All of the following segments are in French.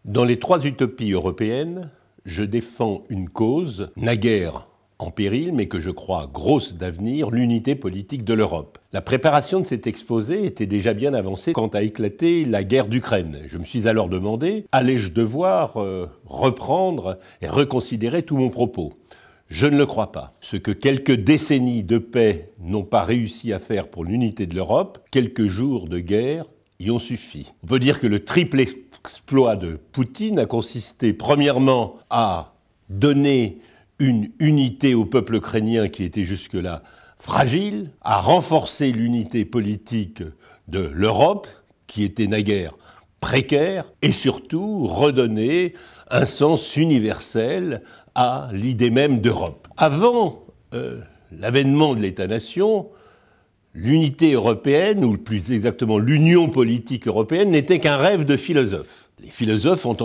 Dans les trois utopies européennes, je défends une cause, naguère en péril, mais que je crois grosse d'avenir, l'unité politique de l'Europe. La préparation de cet exposé était déjà bien avancée quand a éclaté la guerre d'Ukraine. Je me suis alors demandé, allais-je devoir reprendre et reconsidérer tout mon propos ? Je ne le crois pas. Ce que quelques décennies de paix n'ont pas réussi à faire pour l'unité de l'Europe, quelques jours de guerre y ont suffi. On peut dire que le triple exploit de Poutine a consisté premièrement à donner une unité au peuple ukrainien qui était jusque-là fragile, à renforcer l'unité politique de l'Europe qui était naguère précaire, et surtout redonner un sens universel à l'idée même d'Europe. Avant l'avènement de l'État-nation, l'unité européenne, ou plus exactement l'union politique européenne, n'était qu'un rêve de philosophes. Les philosophes ont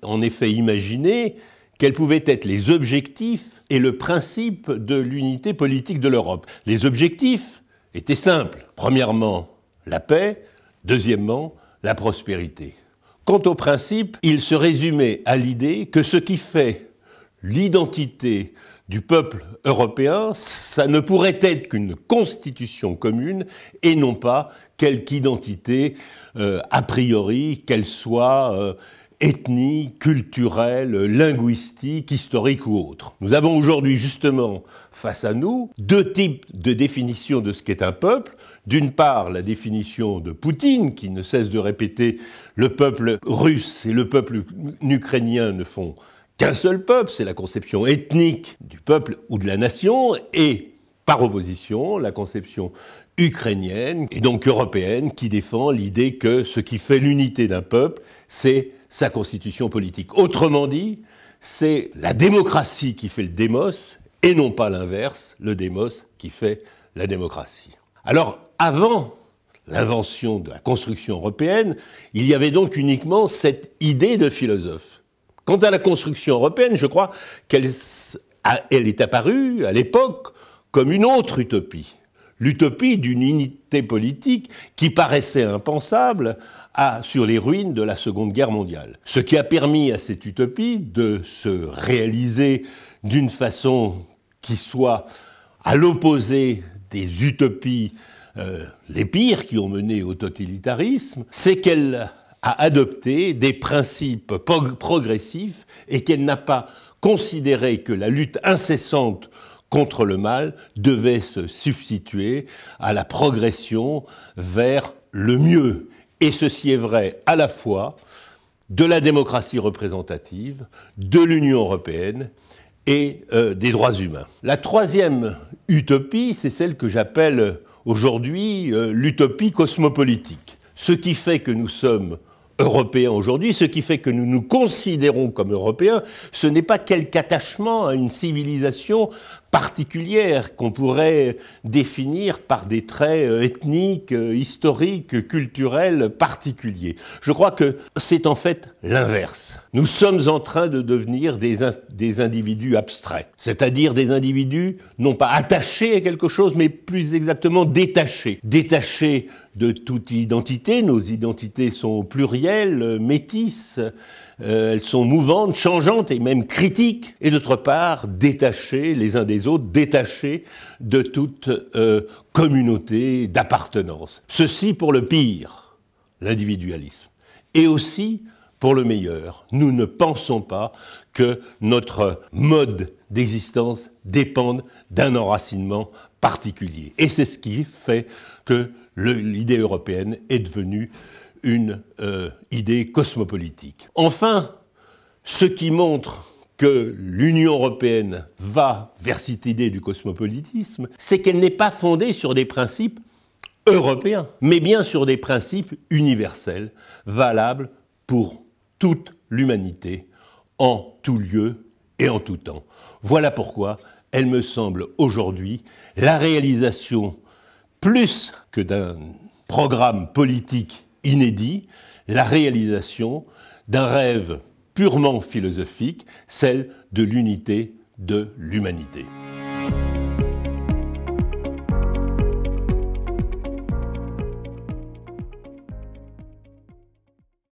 en effet imaginé quels pouvaient être les objectifs et le principe de l'unité politique de l'Europe. Les objectifs étaient simples. Premièrement, la paix. Deuxièmement, la prospérité. Quant au principe, il se résumait à l'idée que ce qui fait l'identité du peuple européen, ça ne pourrait être qu'une constitution commune et non pas quelque identité a priori, qu'elle soit ethnique, culturelle, linguistique, historique ou autre. Nous avons aujourd'hui justement face à nous deux types de définition de ce qu'est un peuple. D'une part, la définition de Poutine, qui ne cesse de répéter « le peuple russe et le peuple ukrainien ne font qu'un seul peuple », c'est la conception ethnique du peuple ou de la nation, et par opposition, la conception ukrainienne, et donc européenne, qui défend l'idée que ce qui fait l'unité d'un peuple, c'est sa constitution politique. Autrement dit, c'est la démocratie qui fait le démos, et non pas l'inverse, le démos qui fait la démocratie. Alors, avant l'invention de la construction européenne, il y avait donc uniquement cette idée de philosophe. Quant à la construction européenne, je crois qu'elle est apparue à l'époque comme une autre utopie. L'utopie d'une unité politique qui paraissait impensable sur les ruines de la Seconde Guerre mondiale. Ce qui a permis à cette utopie de se réaliser d'une façon qui soit à l'opposé des utopies les pires qui ont mené au totalitarisme, c'est qu'elle a adopté des principes progressifs et qu'elle n'a pas considéré que la lutte incessante contre le mal devait se substituer à la progression vers le mieux. Et ceci est vrai à la fois de la démocratie représentative, de l'Union européenne et des droits humains. La troisième utopie, c'est celle que j'appelle aujourd'hui l'utopie cosmopolitique. Ce qui fait que nous sommes européens aujourd'hui, ce qui fait que nous nous considérons comme européens, ce n'est pas quelque attachement à une civilisation particulière qu'on pourrait définir par des traits ethniques, historiques, culturels particuliers. Je crois que c'est en fait l'inverse. Nous sommes en train de devenir des individus abstraits, c'est-à-dire des individus non pas attachés à quelque chose, mais plus exactement détachés. Détachés de toute identité, nos identités sont plurielles, métisses, elles sont mouvantes, changeantes et même critiques, et d'autre part, détachés les uns des autres, détachés de toute communauté d'appartenance. Ceci pour le pire, l'individualisme, et aussi pour le meilleur. Nous ne pensons pas que notre mode d'existence dépende d'un enracinement particulier. Et c'est ce qui fait que l'idée européenne est devenue une idée cosmopolitique. Enfin, ce qui montre que l'Union européenne va vers cette idée du cosmopolitisme, c'est qu'elle n'est pas fondée sur des principes européens, mais bien sur des principes universels, valables pour toute l'humanité, en tout lieu et en tout temps. Voilà pourquoi elle me semble aujourd'hui la réalisation plus que d'un programme politique inédit, la réalisation d'un rêve purement philosophique, celle de l'unité de l'humanité.